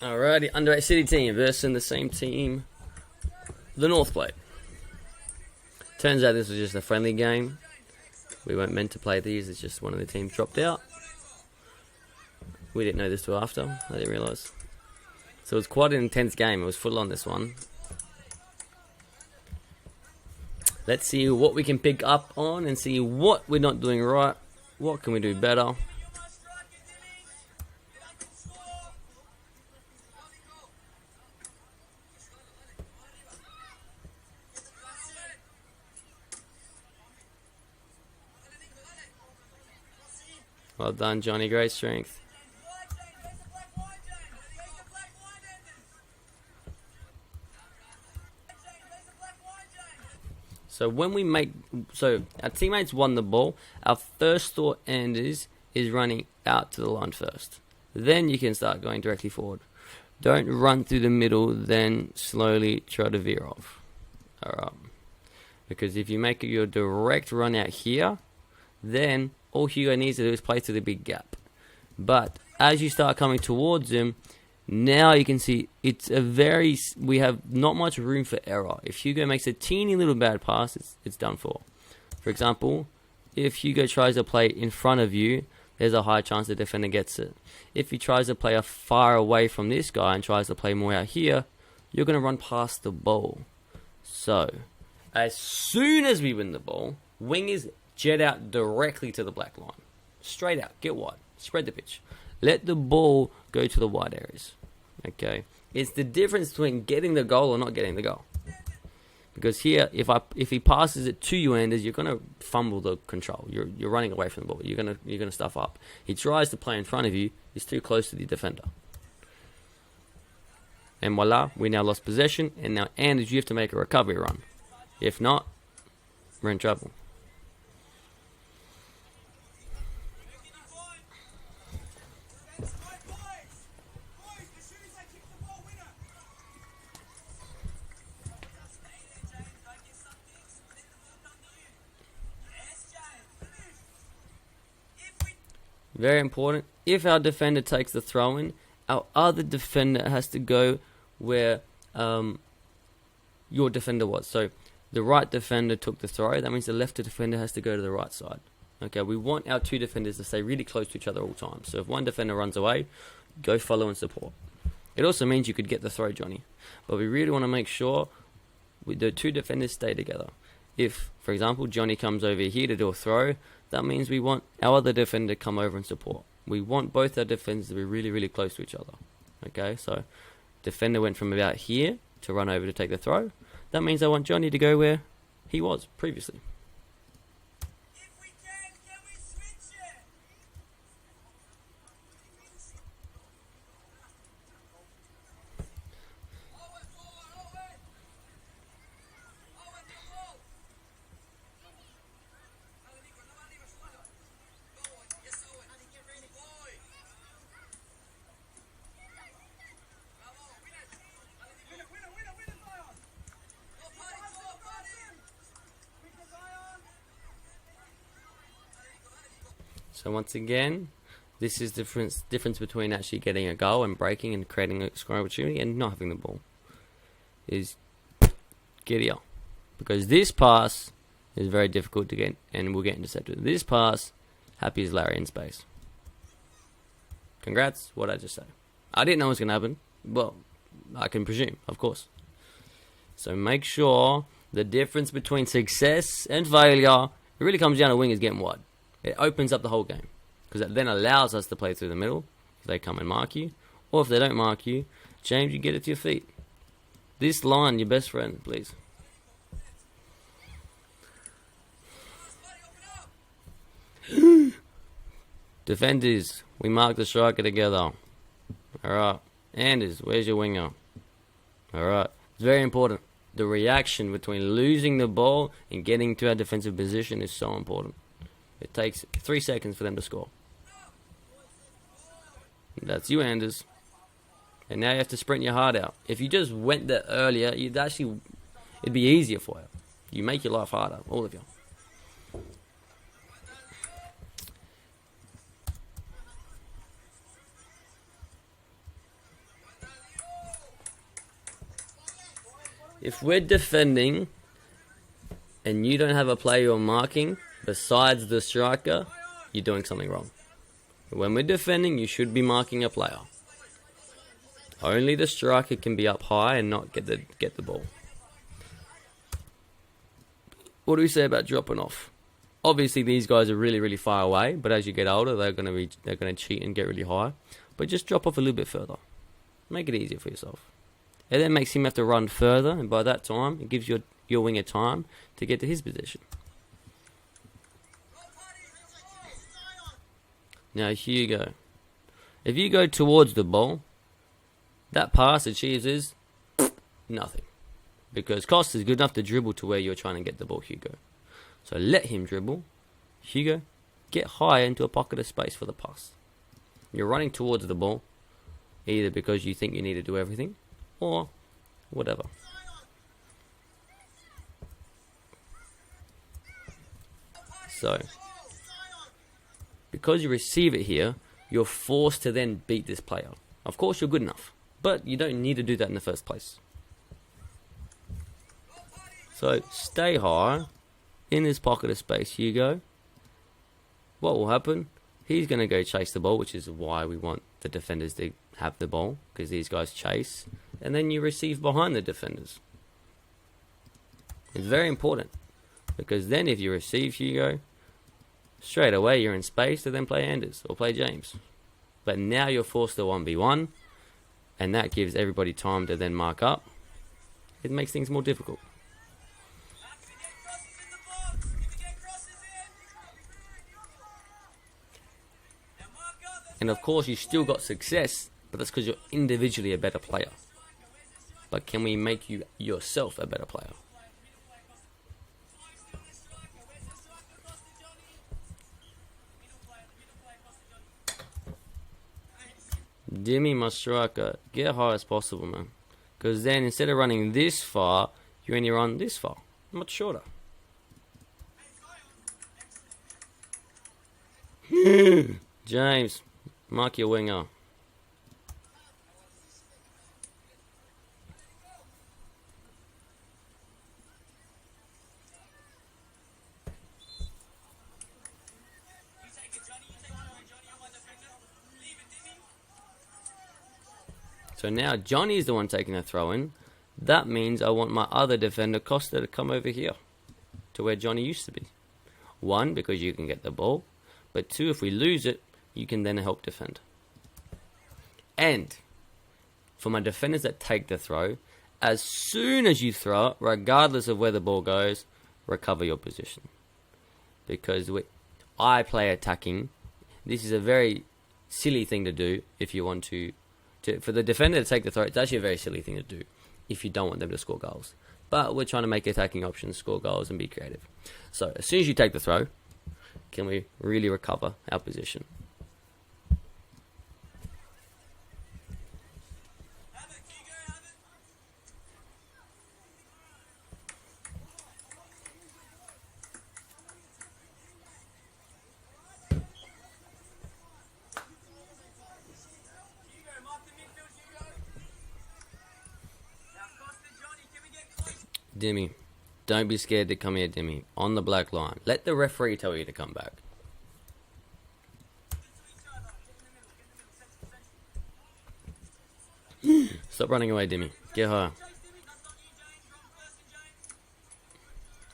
Alrighty, Under 8 City team versus the same team the North played. Turns out this was just a friendly game. We weren't meant to play these, it's just one of the teams dropped out. We didn't know this till after, I didn't realise. So it was quite an intense game, it was full on this one. Let's see what we can pick up on and see what we're not doing right. What can we do better? Well done, Johnny. Great strength. So when we our teammates won the ball. Our first thought is running out to the line first. Then you can start going directly forward. Don't run through the middle, then slowly try to veer off. Alright. Because if you make your direct run out here, then all Hugo needs to do is play through the big gap. But as you start coming towards him, now you can see we have not much room for error. If Hugo makes a teeny little bad pass, it's done for. For example, if Hugo tries to play in front of you, there's a high chance the defender gets it. If he tries to play far away from this guy and tries to play more out here, you're going to run past the ball. So, as soon as we win the ball, wingers jet out directly to the black line. Straight out, get wide, spread the pitch. Let the ball go to the wide areas. Okay, it's the difference between getting the goal or not getting the goal. Because here, if he passes it to you, Anders, you're gonna fumble the control. You're running away from the ball. You're gonna stuff up. He tries to play in front of you. He's too close to the defender. And voila, we now lost possession. And now, Anders, you have to make a recovery run. If not, we're in trouble. Very important. If our defender takes the throw in, our other defender has to go where your defender was. So the right defender took the throw. That means the left defender has to go to the right side. Okay, we want our two defenders to stay really close to each other all the time. So if one defender runs away, go follow and support. It also means you could get the throw, Johnny. But we really want to make sure the two defenders stay together. If, for example, Johnny comes over here to do a throw, that means we want our other defender to come over and support. We want both our defenders to be really, really close to each other. Okay, so defender went from about here to run over to take the throw. That means I want Johnny to go where he was previously. So once again, this is the difference between actually getting a goal and breaking and creating a scoring opportunity and not having the ball. Is get here. Because this pass is very difficult to get and will get intercepted. This pass, happy as Larry in space. Congrats, what I just say. I didn't know it was going to happen. Well, I can presume, of course. So make sure the difference between success and failure, it really comes down to wingers getting wide. It opens up the whole game, because it then allows us to play through the middle if they come and mark you, or if they don't mark you, James, you get it to your feet. This line, your best friend, please. Defenders, we mark the striker together. Alright, Anders, where's your winger? Alright, it's very important. The reaction between losing the ball and getting to our defensive position is so important. It takes 3 seconds for them to score. That's you, Anders. And now you have to sprint your heart out. If you just went there earlier, it'd be easier for you. You make your life harder, all of you. If we're defending and you don't have a player you're marking besides the striker, you're doing something wrong. When we're defending, you should be marking a player. Only the striker can be up high and not get the ball. What do we say about dropping off? Obviously, these guys are really, really far away, but as you get older, they're gonna cheat and get really high. But just drop off a little bit further. Make it easier for yourself. It then makes him have to run further, and by that time, it gives your winger time to get to his position. Now, here you go. If you go towards the ball, that pass achieves is nothing. Because Costa is good enough to dribble to where you're trying to get the ball, Hugo. So let him dribble. Hugo, get high into a pocket of space for the pass. You're running towards the ball, either because you think you need to do everything, or whatever. So, because you receive it here, you're forced to then beat this player. Of course, you're good enough, but you don't need to do that in the first place. So, stay high in this pocket of space, Hugo. What will happen? He's going to go chase the ball, which is why we want the defenders to have the ball, because these guys chase, and then you receive behind the defenders. It's very important, because then if you receive, Hugo, straight away you're in space to then play Anders or play James. But now you're forced to 1v1, and that gives everybody time to then mark up. It makes things more difficult. And of course, you still got success, but that's because you're individually a better player. But can we make you yourself a better player? Dimmy, my striker, get high as possible, man. Because then instead of running this far, you only run this far, much shorter. James, mark your winger. So now Johnny is the one taking a throw in. That means I want my other defender, Costa, to come over here to where Johnny used to be. One, because you can get the ball. But two, if we lose it, you can then help defend. And for my defenders that take the throw, as soon as you throw it, regardless of where the ball goes, recover your position. Because I play attacking. This is a very silly thing to do if you want to for the defender to take the throw. It's actually a very silly thing to do if you don't want them to score goals. But we're trying to make attacking options score goals and be creative. So as soon as you take the throw, can we really recover our position? Dimmy, don't be scared to come here, Dimmy. On the black line. Let the referee tell you to come back. Stop running away, Dimmy. Get her.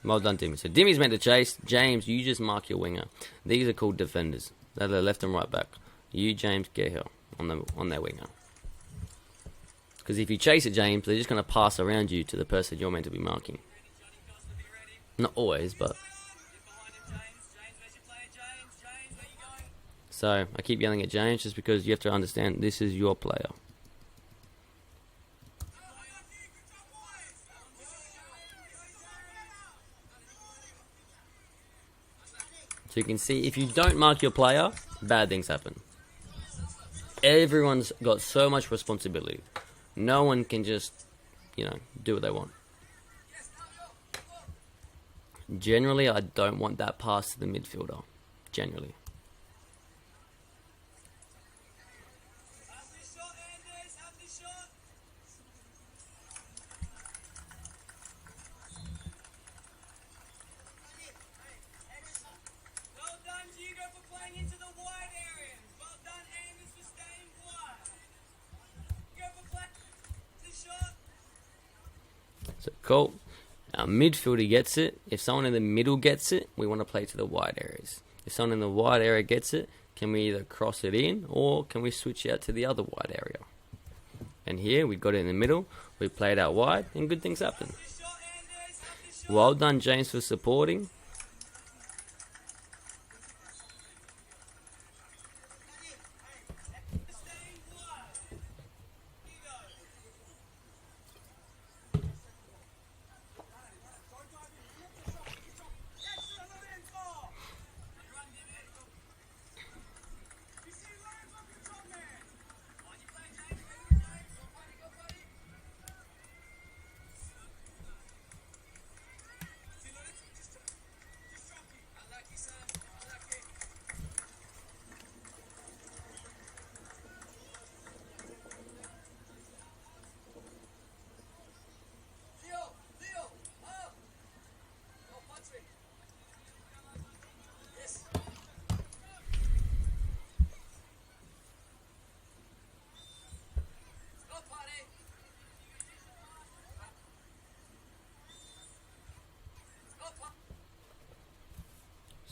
Well done, Dimmy. So Dimmy's meant to chase. James, you just mark your winger. These are called defenders. They're the left and right back. You, James, get her on their winger. Because if you chase it, James, they're just going to pass around you to the person you're meant to be marking. Not always, but... So, I keep yelling at James just because you have to understand this is your player. So you can see, if you don't mark your player, bad things happen. Everyone's got so much responsibility. No one can just, do what they want. Generally, I don't want that pass to the midfielder. Generally. So cool. Our midfielder gets it. If someone in the middle gets it, we want to play to the wide areas. If someone in the wide area gets it, can we either cross it in or can we switch out to the other wide area? And here we got it in the middle. We played out wide and good things happen. Well done, James, for supporting.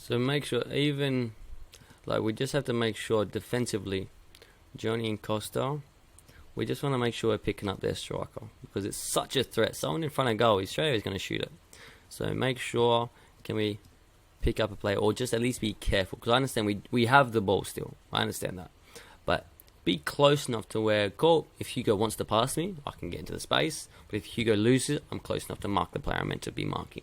So make sure, even like we just have to make sure defensively, Johnny and Costa, we just want to make sure we're picking up their striker because it's such a threat. Someone in front of goal, Australia is going to shoot it. So make sure, can we pick up a play or just at least be careful? Because I understand we have the ball still. I understand that. But be close enough to where, cool, if Hugo wants to pass me, I can get into the space. But if Hugo loses, I'm close enough to mark the player I'm meant to be marking.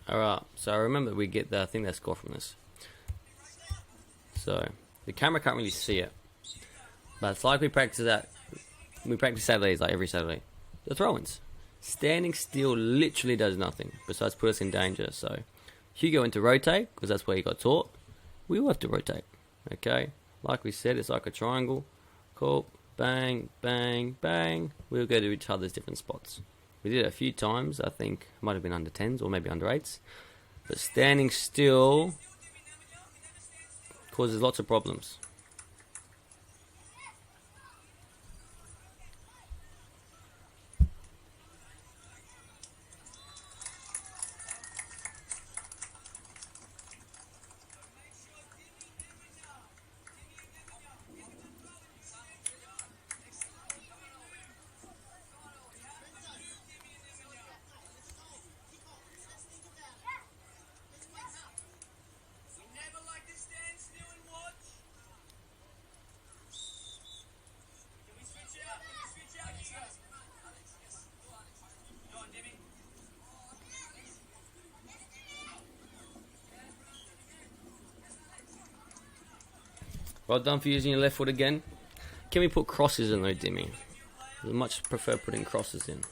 Alright, so I remember we get the, I think, that score from this. So the camera can't really see it, but it's like we practice that. We practice Saturdays, like every Saturday. The throw-ins, standing still literally does nothing besides put us in danger. So Hugo went to rotate because that's what he got taught. We will have to rotate. Okay, like we said, it's like a triangle. Cool, bang, bang, bang. We'll go to each other's different spots. We did it a few times. I think it might have been under 10s or maybe under 8s. But standing still causes lots of problems. Well done for using your left foot again. Can we put crosses in though, Dimmy? I much prefer putting crosses in.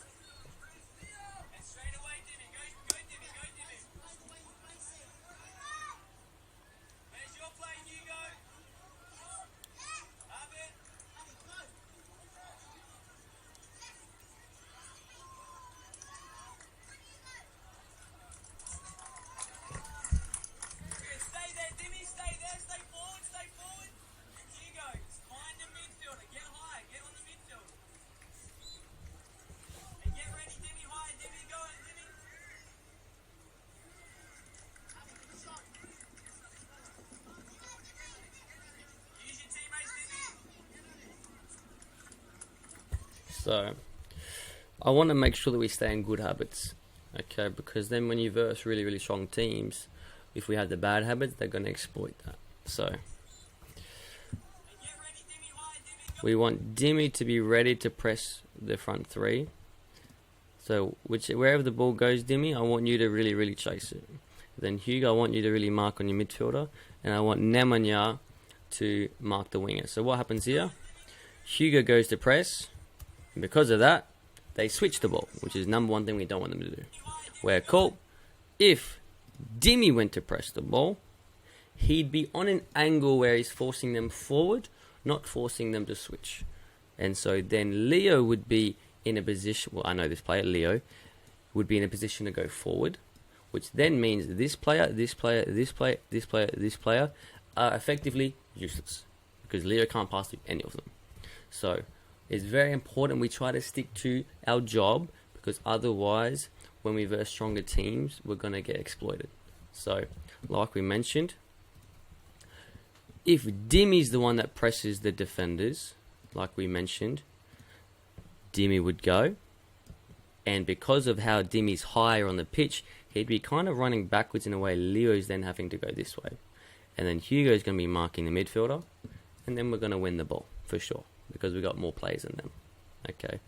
So, I want to make sure that we stay in good habits, okay? Because then when you verse really, really strong teams, if we have the bad habits, they're going to exploit that. So, we want Dimmy to be ready to press the front three. So, wherever the ball goes, Dimmy, I want you to really, really chase it. Then Hugo, I want you to really mark on your midfielder. And I want Nemanja to mark the winger. So, what happens here? Hugo goes to press. And because of that, they switch the ball, which is number one thing we don't want them to do. Where cool, if Dimmy went to press the ball, he'd be on an angle where he's forcing them forward, not forcing them to switch. And so then Leo would be in a position, well, I know this player, Leo, would be in a position to go forward, which then means this player, this player, this player, this player, this player are effectively useless because Leo can't pass through any of them. So it's very important we try to stick to our job because otherwise, when we verse stronger teams, we're going to get exploited. So, like we mentioned, if Dimmy's the one that presses the defenders, like we mentioned, Dimmy would go. And because of how Dimmy's higher on the pitch, he'd be kind of running backwards in a way. Leo's then having to go this way. And then Hugo's going to be marking the midfielder. And then we're going to win the ball, for sure. Because we got more players than them. Okay.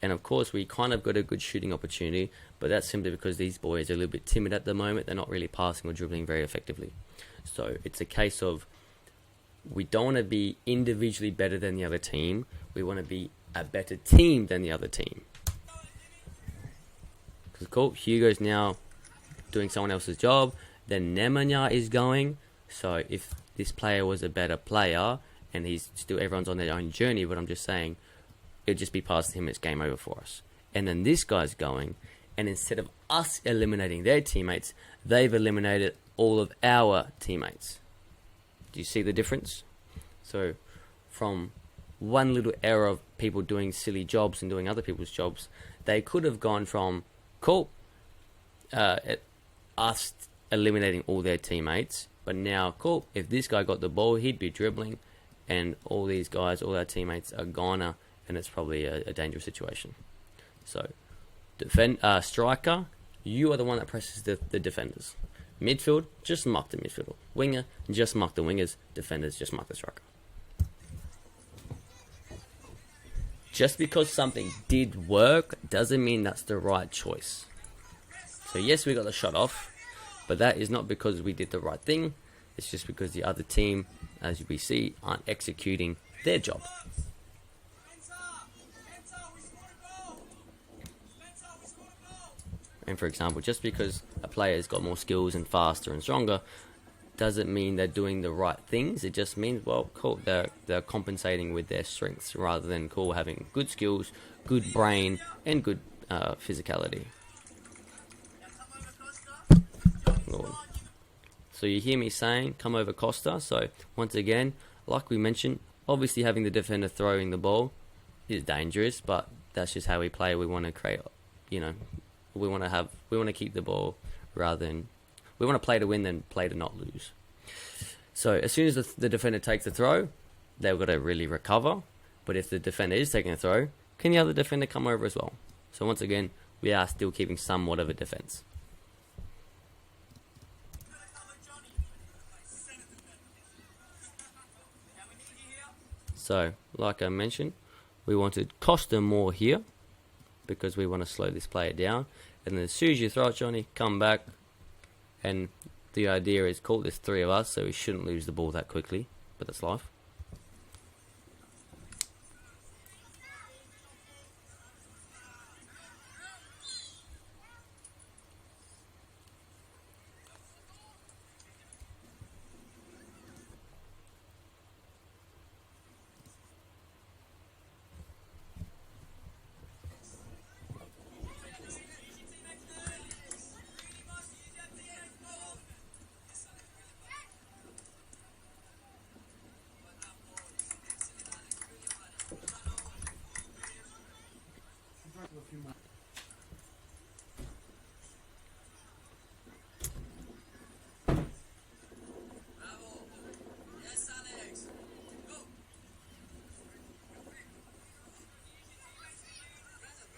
And of course, we kind of got a good shooting opportunity. But that's simply because these boys are a little bit timid at the moment. They're not really passing or dribbling very effectively. So it's a case of we don't want to be individually better than the other team. We want to be a better team than the other team. Because cool, Hugo's now doing someone else's job. Then Nemanja is going. So if this player was a better player, and he's still, everyone's on their own journey, but I'm just saying, it'd just be past him, it's game over for us. And then this guy's going, and instead of us eliminating their teammates, they've eliminated all of our teammates. Do you see the difference? So, from one little error of people doing silly jobs and doing other people's jobs, they could have gone from, cool, us eliminating all their teammates, but now, cool, if this guy got the ball, he'd be dribbling, and all these guys, all our teammates are goner, and it's probably a dangerous situation. So, striker, you are the one that presses the defenders. Midfield, just mark the midfielder. Winger, just mark the wingers. Defenders, just mark the striker. Just because something did work doesn't mean that's the right choice. So yes, we got the shot off, but that is not because we did the right thing. It's just because the other team, as we see, aren't executing their job. And for example, just because a player's got more skills and faster and stronger, doesn't mean they're doing the right things. It just means, well, cool, they're compensating with their strengths rather than cool having good skills, good brain, and good physicality. Lord. So you hear me saying, come over Costa. So once again, like we mentioned, obviously having the defender throwing the ball is dangerous, but that's just how we play. We want to create, we want to keep the ball rather than, we want to play to win than play to not lose. So as soon as the defender takes the throw, they've got to really recover. But if the defender is taking a throw, can the other defender come over as well? So once again, we are still keeping somewhat of a defense. So, like I mentioned, we wanted Costa more here because we want to slow this player down. And then as soon as you throw it, Johnny, come back. And the idea is, cool, there's three of us, so we shouldn't lose the ball that quickly. but that's life.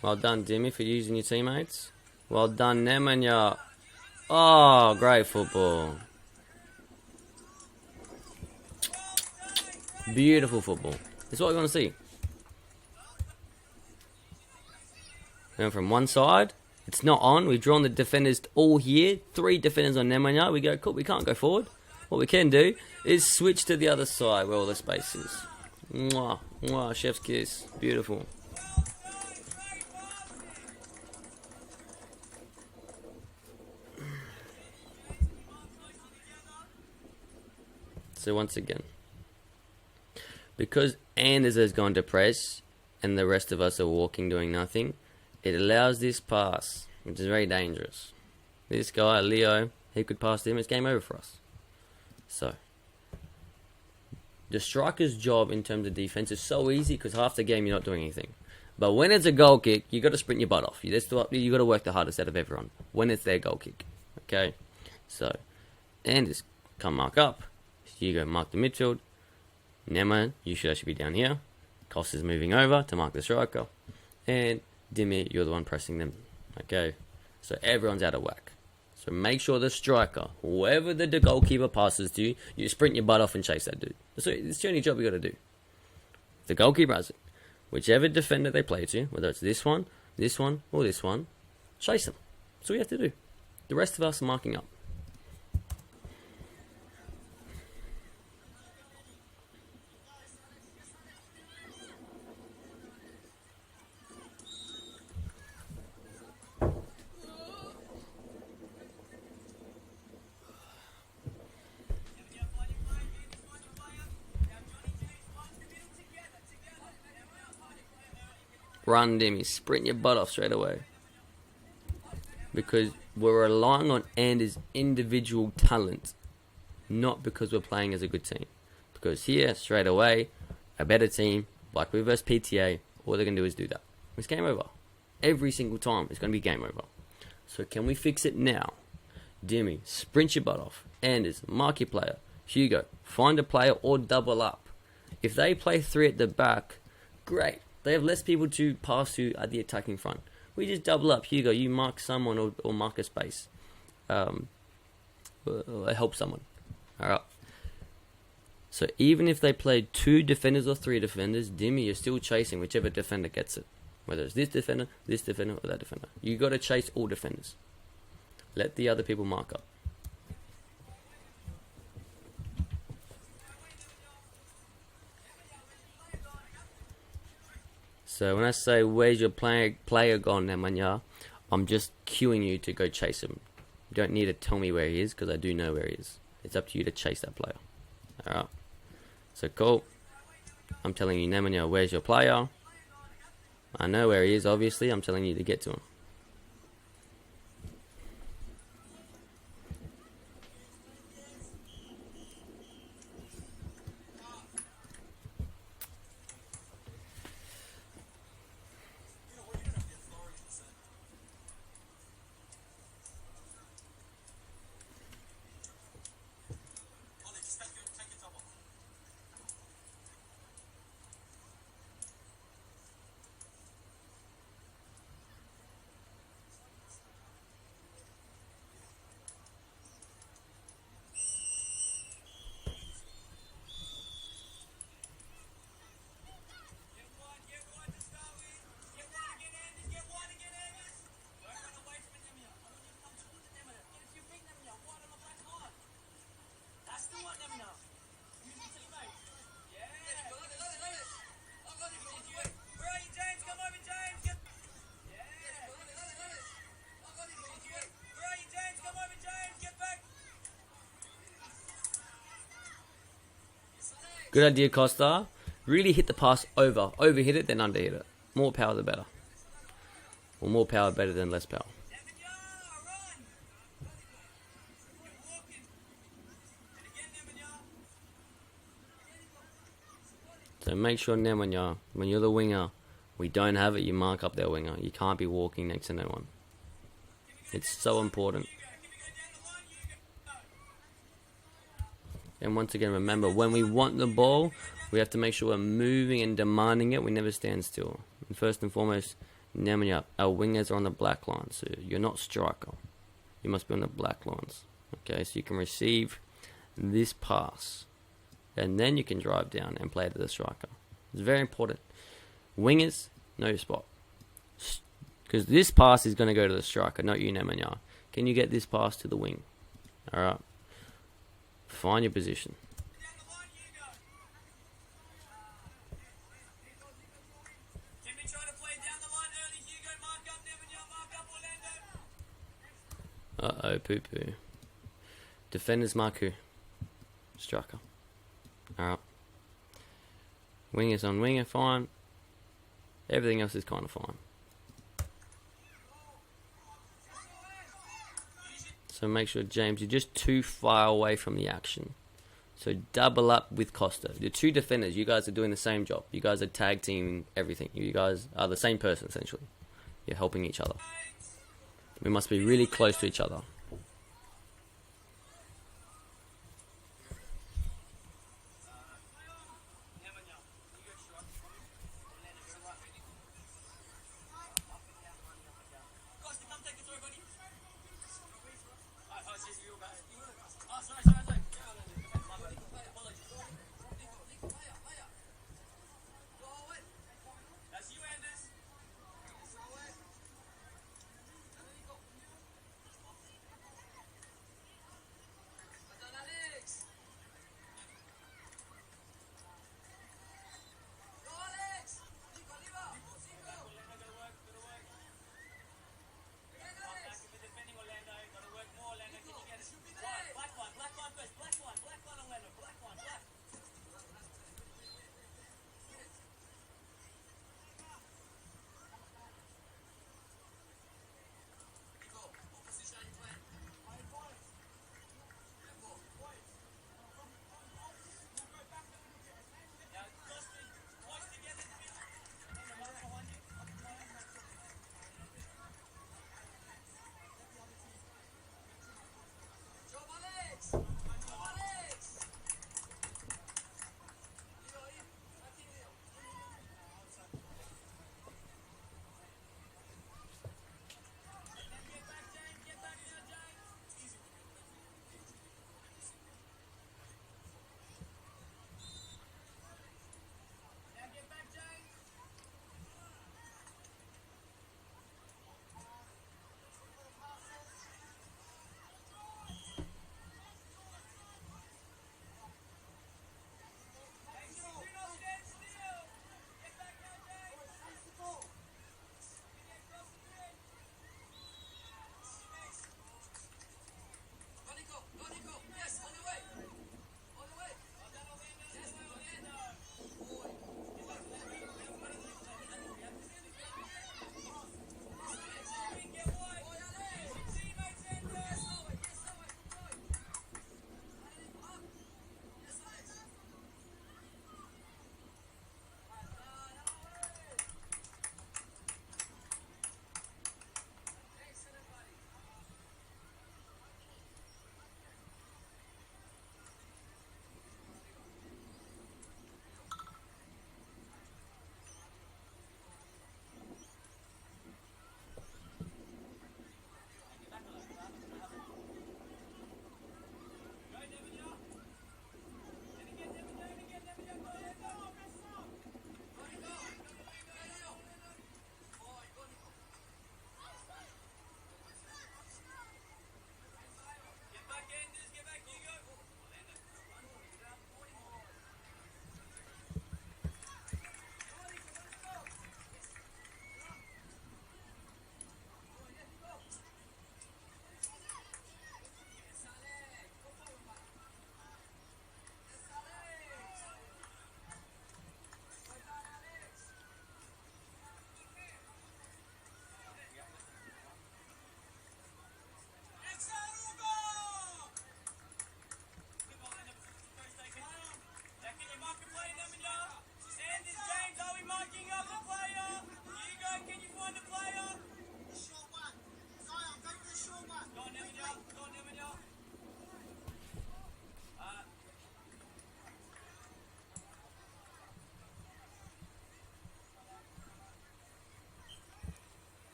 Well done, Dimmy, for using your teammates. Well done, Nemanja. Oh, great football. Beautiful football. That's what we want to see. Going from one side. It's not on. We've drawn the defenders all here. 3 defenders on Nemanja. We go, cool, we can't go forward. What we can do is switch to the other side where all the space is. Mwah, mwah, chef's kiss. Beautiful. So once again, because Anders has gone to press and the rest of us are walking doing nothing, it allows this pass, which is very dangerous. This guy, Leo, he could pass him. It's game over for us. So, the striker's job in terms of defense is so easy because half the game you're not doing anything. But when it's a goal kick, you got to sprint your butt off. You got to work the hardest out of everyone when it's their goal kick. Okay? So, Anders, come mark up. You go mark the midfield. Nema, you should actually be down here. Koss is moving over to mark the striker. And Dimmy, you're the one pressing them. Okay? So everyone's out of whack. So make sure the striker, whoever the goalkeeper passes to, you sprint your butt off and chase that dude. So it's the only job you got to do. The goalkeeper has it. Whichever defender they play to, whether it's this one, or this one, chase them. That's all you have to do. The rest of us are marking up. Run, Demi. Sprint your butt off straight away. Because we're relying on Anders' individual talent, not because we're playing as a good team. Because here, straight away, a better team, like we versus PTA, all they're going to do is do that. It's game over. Every single time, it's going to be game over. So can we fix it now? Demi, sprint your butt off. Anders, mark your player. Hugo, find a player or double up. If they play 3 at the back, great. They have less people to pass to at the attacking front. We just double up. Hugo, you mark someone or mark a space. Or help someone. Alright. So even if they play 2 defenders or 3 defenders, Dimmy, you're still chasing whichever defender gets it. Whether it's this defender, or that defender. You got to chase all defenders. Let the other people mark up. So when I say, where's your player gone, Nemanja, I'm just cueing you to go chase him. You don't need to tell me where he is, because I do know where he is. It's up to you to chase that player. Alright. So cool. I'm telling you, Nemanja, where's your player? I know where he is, obviously. I'm telling you to get to him. Good idea, Costa. Really hit the pass over. Overhit it, then underhit it. More power the better. Or more power better than less power. So make sure Nemanja, when you're the winger, we don't have it, you mark up their winger. You can't be walking next to no one. It's so important. And once again, remember, when we want the ball, we have to make sure we're moving and demanding it. We never stand still. And first and foremost, Nemanja, our wingers are on the black line. So you're not striker. You must be on the black lines. Okay, so you can receive this pass. And then you can drive down and play to the striker. It's very important. Wingers, no spot. Because this pass is going to go to the striker, not you, Nemanja. Can you get this pass to the wing? Alright. Find your position. Uh-oh, poo-poo. Defenders Marku. Striker. Alright. Wingers on winger, fine. Everything else is kind of fine. So make sure, James, you're just too far away from the action. So double up with Costa. The two defenders, you guys are doing the same job. You guys are tag teaming everything. You guys are the same person, essentially. You're helping each other. We must be really close to each other.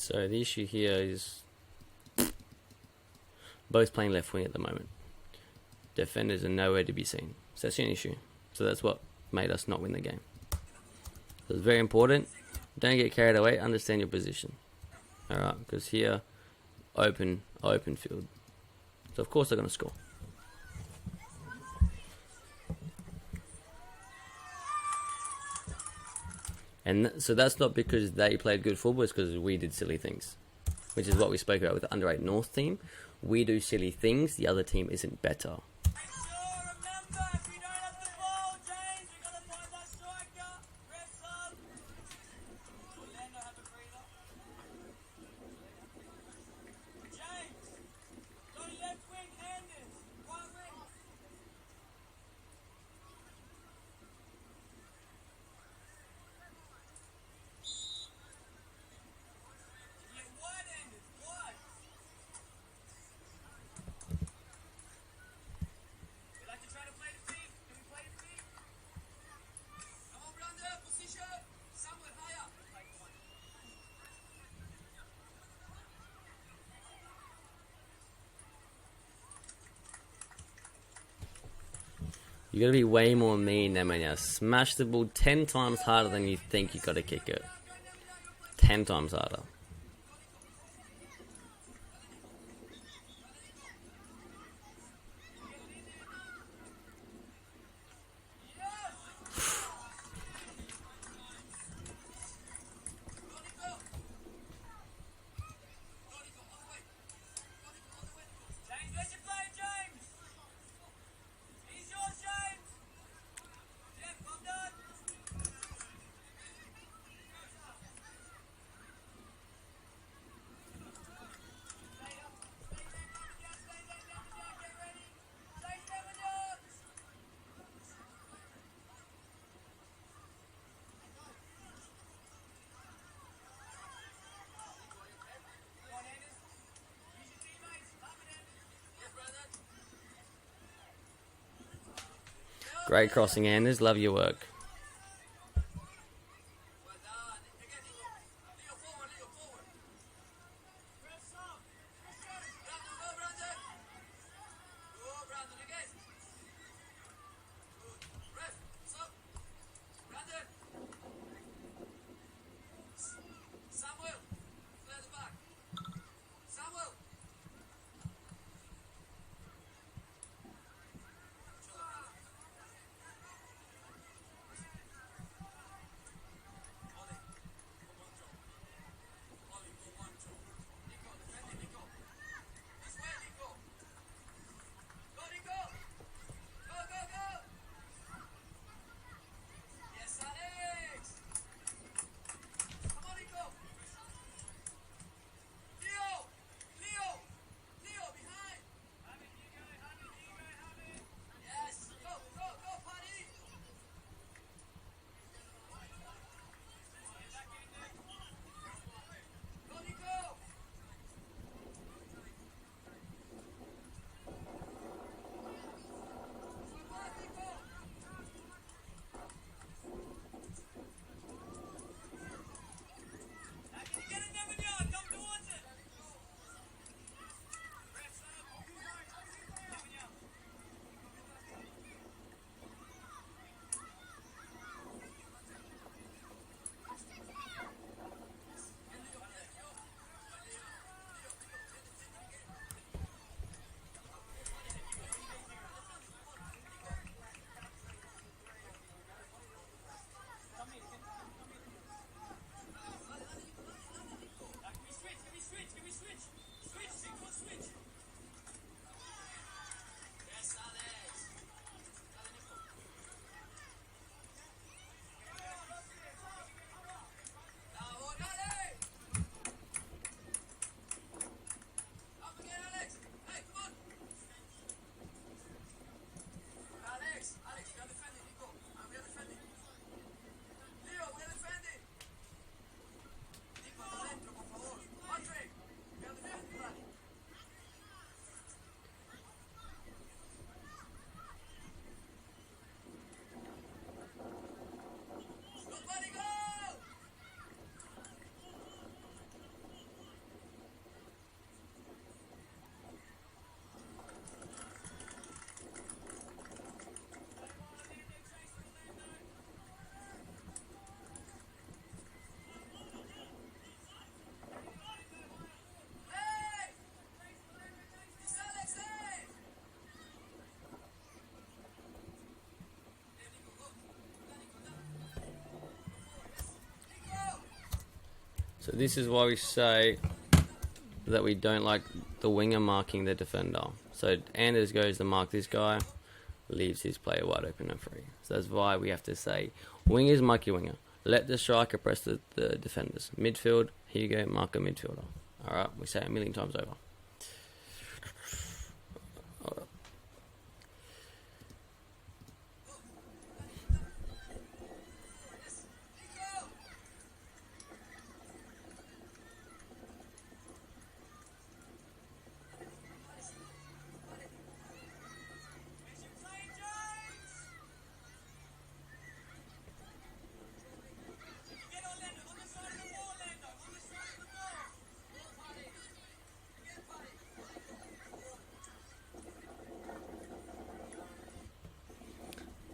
So the issue here is both playing left wing at the moment. Defenders are nowhere to be seen. So that's an issue. So that's what made us not win the game. So it's very important. Don't get carried away. Understand your position. Alright, because here, open field. So of course they're going to score. And so that's not because they played good football, it's because we did silly things. Which is what we spoke about with the under 8 North team. We do silly things, the other team isn't better. You gotta be way more mean than when you smash the ball 10 times harder than you think you gotta kick it. 10 times harder. Great crossing, Anders. Love your work. So this is why we say that we don't like the winger marking the defender. So Anders goes to mark this guy, leaves his player wide open and free. So that's why we have to say, wingers mark your winger. Let the striker press the defenders. Midfield, here you go, mark a midfielder. Alright, we say it a million times over.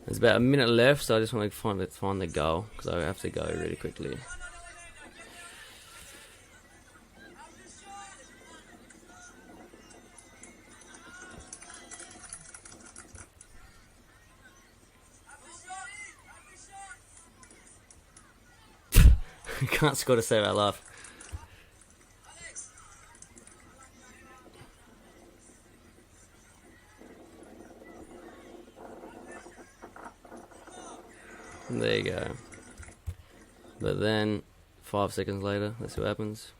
There's about a minute left, so I just want to find the goal, because I have to go really quickly. Can't score to save our life. There you go. But then, 5 seconds later, let's see what happens.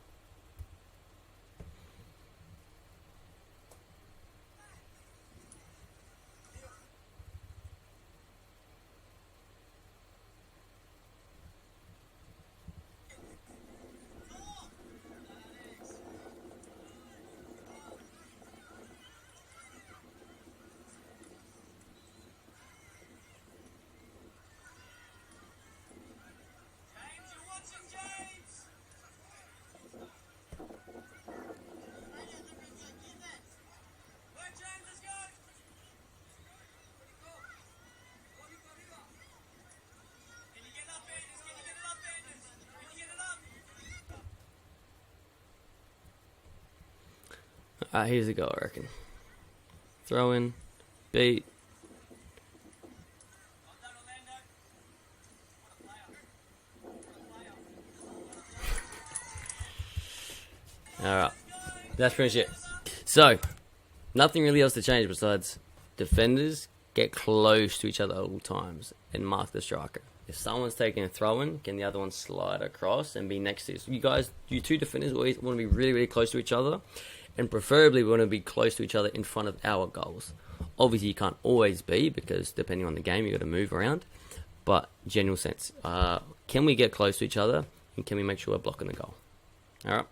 Here's a goal, I reckon. Throw in, beat. Alright, that's pretty much it. So, nothing really else to change besides defenders get close to each other at all times and mark the striker. If someone's taking a throw-in, can the other one slide across and be next to you? You two defenders always want to be really, really close to each other. And preferably we want to be close to each other in front of our goals. Obviously you can't always be, because depending on the game you've got to move around. But general sense, can we get close to each other, and can we make sure we're blocking the goal? Alright.